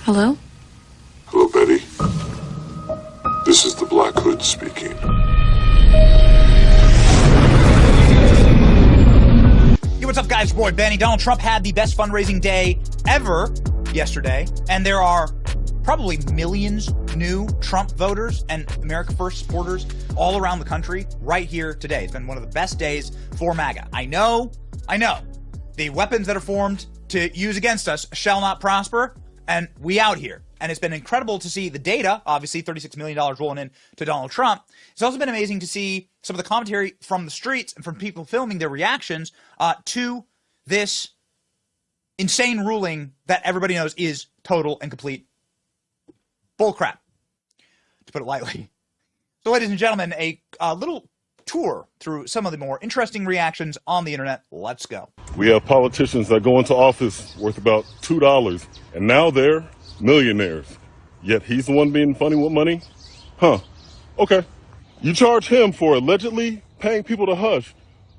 Hello? Hello, Betty. This is the Black Hood speaking. Hey, what's up, guys? It's your boy Benny. Donald Trump had the best fundraising day ever yesterday, and there are probably millions new Trump voters and America First supporters all around the country right here today. It's been one of the best days for MAGA. I know. The weapons that are formed to use against us shall not prosper, and we out here. And it's been incredible to see the data, obviously $36 million rolling in to Donald Trump. It's also been amazing to see some of the commentary from the streets and from people filming their reactions to this insane ruling that everybody knows is total and complete bullcrap, to put it lightly. So, ladies and gentlemen, a little tour through some of the more interesting reactions on the internet. Let's go. We have politicians that go into office worth about $2, and now they're millionaires. Yet he's the one being funny with money? Huh. Okay. You charge him for allegedly paying people to hush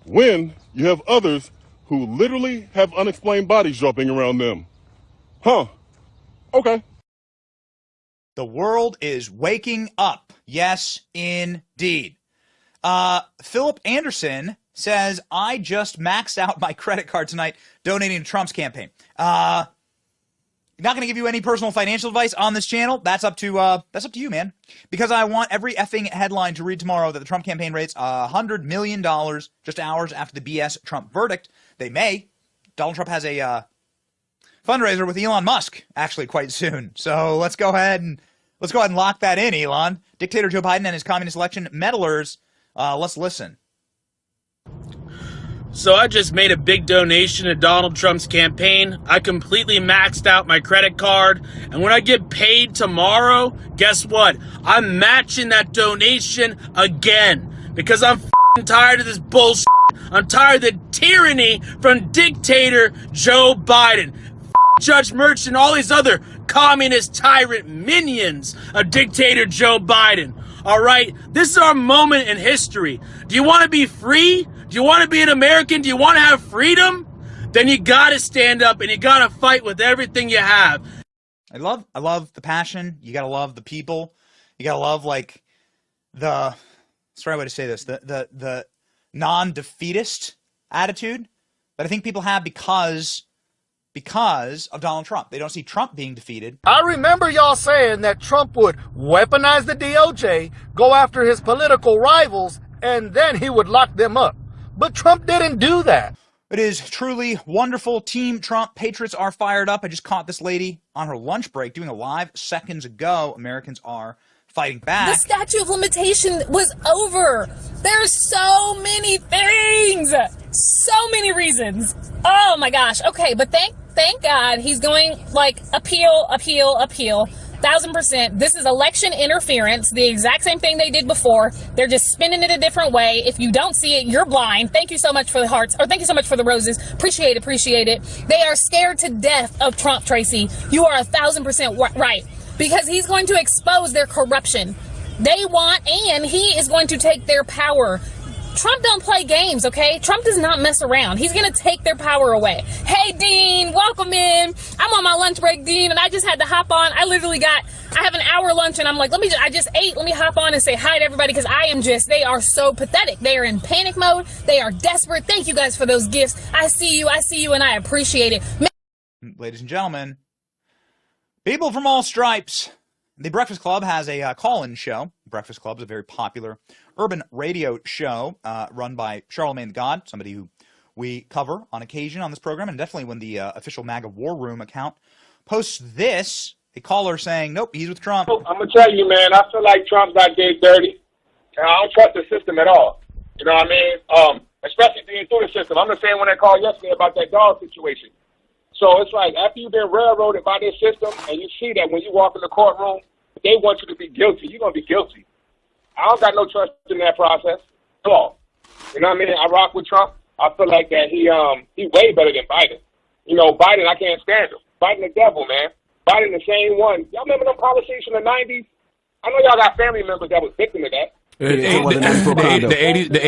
when you have others who literally have unexplained bodies dropping around them. Huh. Okay. The world is waking up. Yes, indeed. Philip Anderson says, I just maxed out my credit card tonight donating to Trump's campaign. Not going to give you any personal financial advice on this channel. That's up to you, man. Because I want every effing headline to read tomorrow that the Trump campaign raised $100 million just hours after the BS Trump verdict. They may. Donald Trump has a fundraiser with Elon Musk actually quite soon. So let's go ahead and lock that in, Elon. Dictator Joe Biden and his communist election meddlers. Let's listen. So I just made a big donation to Donald Trump's campaign. I completely maxed out my credit card. And when I get paid tomorrow, guess what? I'm matching that donation again. Because I'm tired of this bullshit. I'm tired of the tyranny from dictator Joe Biden. Judge Merchant and all these other communist tyrant minions of dictator Joe Biden. All right? This is our moment in history. Do you want to be free? Do you want to be an American? Do you want to have freedom? Then you got to stand up and you got to fight with everything you have. I love the passion. You got to love the people. You got to love like that's the right way to say this. The non-defeatist attitude that I think people have because of Donald Trump. They don't see Trump being defeated. I remember y'all saying that Trump would weaponize the DOJ, go after his political rivals, and then he would lock them up. But Trump didn't do that. It is truly wonderful. Team Trump patriots are fired up. I just caught this lady on her lunch break doing a live seconds ago. Americans are fighting back. The statute of limitation was over. There's so many things. So many reasons. Oh my gosh. Okay, but thank God he's going like appeal. 1,000%. This is election interference. The exact same thing they did before. They're just spinning it a different way. If you don't see it, you're blind. Thank you so much for the hearts, or thank you so much for the roses. Appreciate it. They are scared to death of Trump, Tracy. You are 1,000% right. Because he's going to expose their corruption. They want, and he is going to take their power. Trump don't play games, okay? Trump does not mess around. He's going to take their power away. Hey, Dean, welcome in. I'm on my lunch break, Dean, and I just had to hop on. I have an hour lunch, and I'm like, I just ate. Let me hop on and say hi to everybody, because they are so pathetic. They are in panic mode. They are desperate. Thank you guys for those gifts. I see you, and I appreciate it. Ladies and gentlemen, people from all stripes. The Breakfast Club has a call-in show. Breakfast Club is a very popular urban radio show run by Charlemagne the God, somebody who we cover on occasion on this program, and definitely when the official MAGA War Room account posts this, a caller saying, nope, he's with Trump. I'm going to tell you, man, I feel like Trump got did dirty, and I don't trust the system at all. You know what I mean? Especially being through the system. I'm the same when I called yesterday about that dog situation. So it's like after you've been railroaded by this system and you see that when you walk in the courtroom, they want you to be guilty. You're going to be guilty. I don't got no trust in that process at all. You know what I mean? I rock with Trump. I feel like that he way better than Biden. You know, Biden, I can't stand him. Biden the devil, man. Biden the same one. Y'all remember them politicians in the 90s? I know y'all got family members that was victim of that. The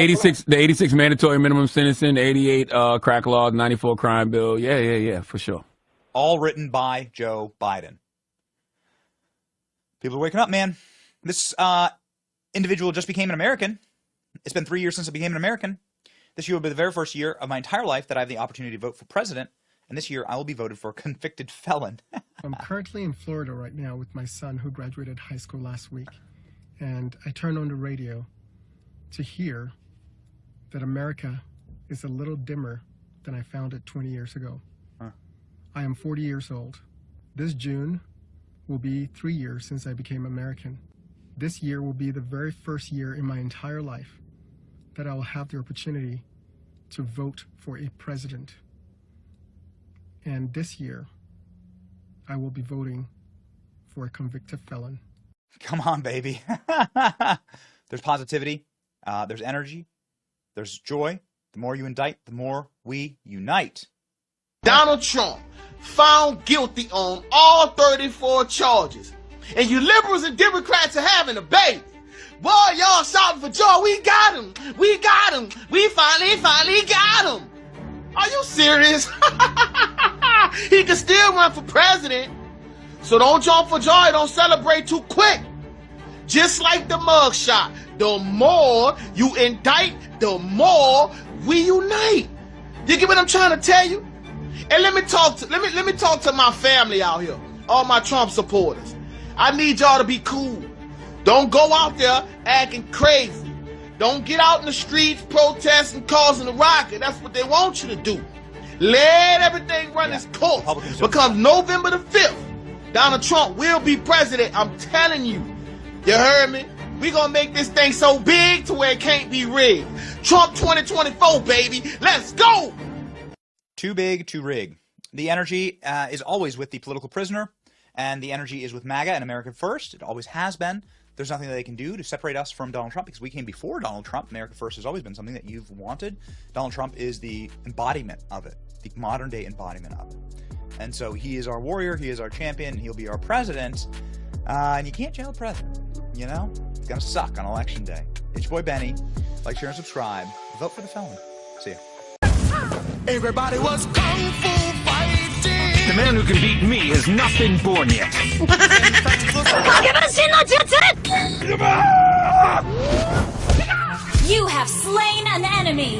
86 mandatory minimum sentencing, the 88 crack law, 94 crime bill. Yeah, for sure. All written by Joe Biden. People are waking up, man. This individual just became an American. It's been 3 years since I became an American. This year will be the very first year of my entire life that I have the opportunity to vote for president. And this year I will be voted for a convicted felon. I'm currently in Florida right now with my son who graduated high school last week. And I turned on the radio to hear that America is a little dimmer than I found it 20 years ago. Huh. I am 40 years old. This June will be 3 years since I became American. This year will be the very first year in my entire life that I will have the opportunity to vote for a president. And this year, I will be voting for a convicted felon. Come on, baby. There's positivity. There's energy. There's joy. The more you indict, the more we unite. Donald Trump found guilty on all 34 charges. And you liberals and Democrats are having a baby. Boy, y'all shouting for joy. We got him. We got him. We finally got him. Are you serious? He can still run for president. So don't jump for joy. Don't celebrate too quick. Just like the mugshot. The more you indict, the more we unite. You get what I'm trying to tell you? And let me talk to my family out here. All my Trump supporters. I need y'all to be cool. Don't go out there acting crazy. Don't get out in the streets protesting, causing a riot. That's what they want you to do. Let everything run its course. Because November the 5th, Donald Trump will be president. I'm telling you. You heard me? We gonna make this thing so big to where it can't be rigged. Trump 2024, baby. Let's go! Too big, too rig. The energy is always with the political prisoner, and the energy is with MAGA and America First. It always has been. There's nothing that they can do to separate us from Donald Trump because we came before Donald Trump. America First has always been something that you've wanted. Donald Trump is the embodiment of it, the modern-day embodiment of it. And so he is our warrior, he is our champion, he'll be our president. And you can't jail the president, you know? It's gonna suck on election day. It's your boy Benny. Like, share, and subscribe. Vote for the felon. See ya. Everybody was Kung Fu fighting. The man who can beat me has not been born yet. You have slain an enemy.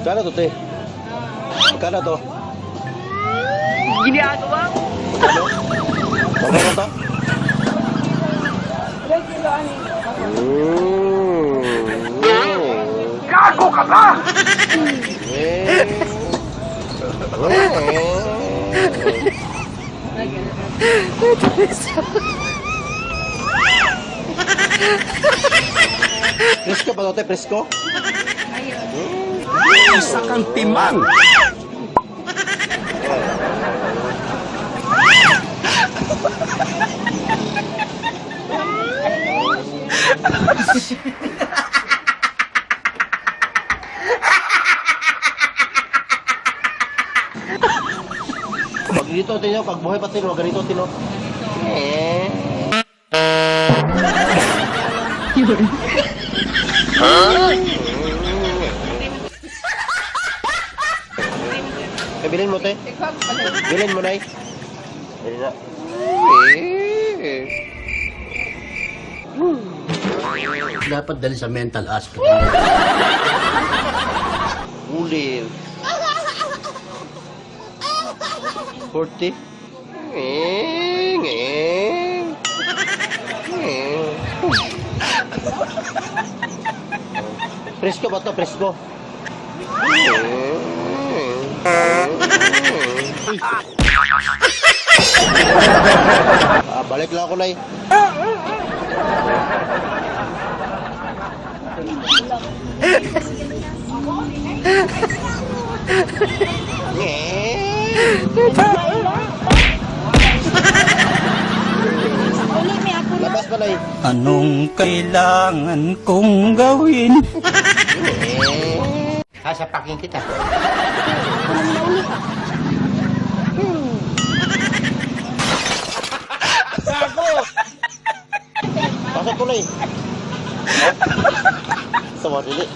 Kano to, te? Kano to? Ginagawa mo? Kano to? Gago ka ba? Presko ba to, te? Presko? Isa kang timang. Pag dito, tino, pag buhay pa tino, ganito, tino. Bilhin mo, te. Bilhin mo, nay. Bilhin na. Dapat dali sa mental hospital. Ulir. 40. Presko ba to? Presko? Balik lang ako, nay. Labas pa, nay. Anong kailangan kong gawin? Sasapakin kita. Pasok ko, nay. mo, dili.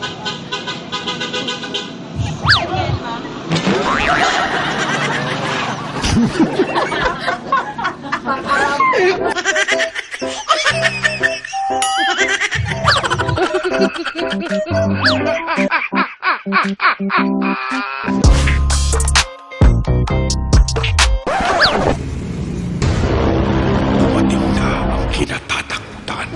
Dumating na ang kinatataktan.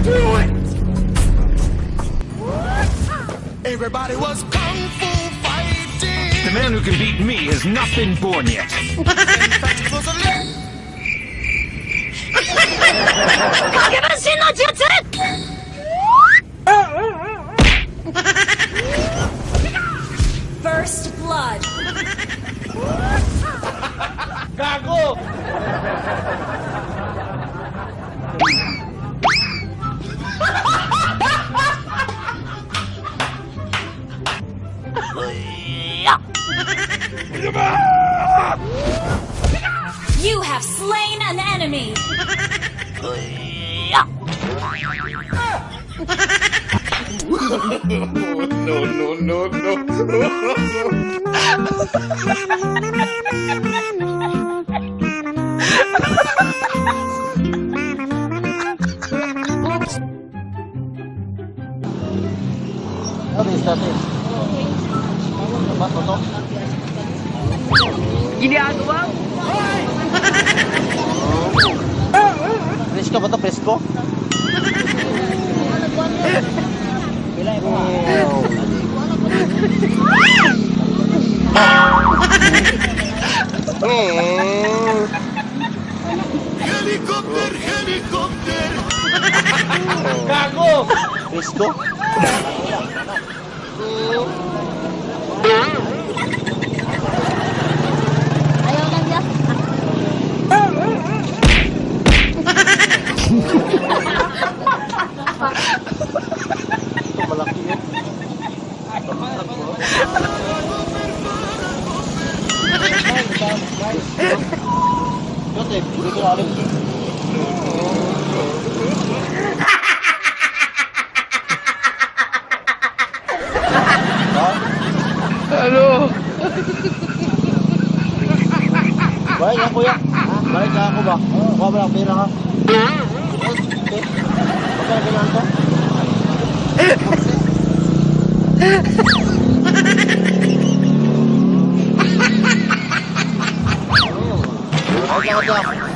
Do it! Everybody was Kung Fu fighting. The man who can beat me has not been born yet. In fact, it was a First blood. Gago! You have slain an enemy. Ginagawa? Presko ba to? Presko? helicopter, helicopter. Gago! Presko? Ito malaki yun. Joseph, dito na ulit. Ano? Balik ka kuya. Balik ka ako ba? Kuha ba lang pera ka? Okay. Magkano kailangan ko? Balik ka ka.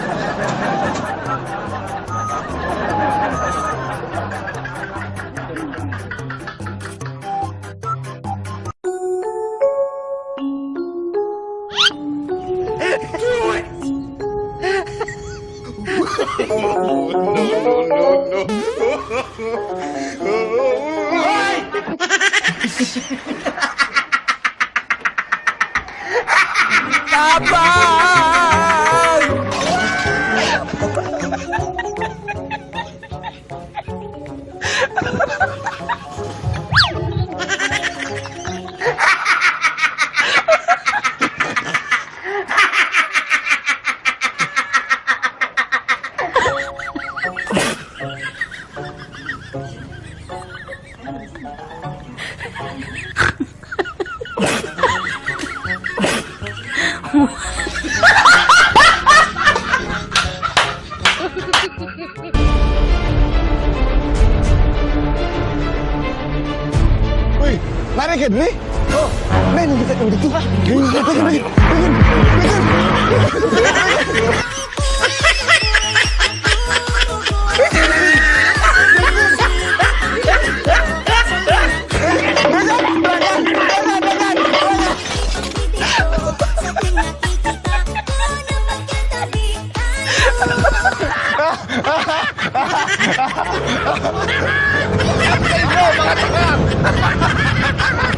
Uy, lari ka dali? Oh, men, kita dito pa.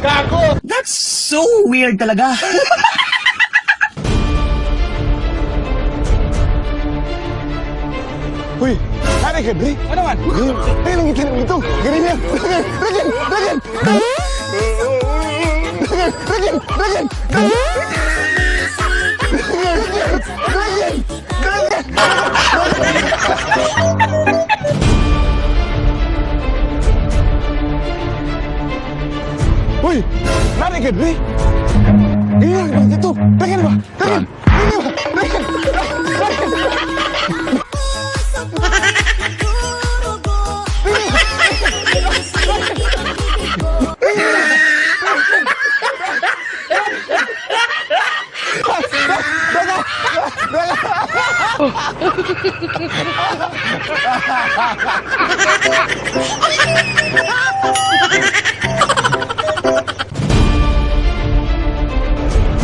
Gago! That's so weird talaga. Uy, lari ka dali? Ano man? Ay, lang kita dito. Ganyan. Lagan. Lagan. Uy! Narinig ka, iya, begitu. Pengen ba? Pengen. Pengen ba? Pengen.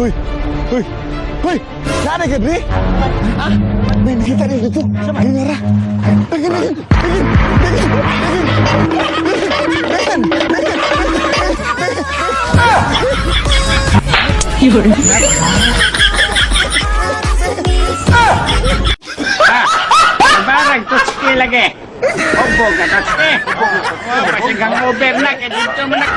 Hoy, hoy, hoy, nada kan ni? Ah, main kita di situ. Ini merah. Pengen. Barang tu sikit lagi. Obo ka tak eh. Pasal gang obem nak dito menak.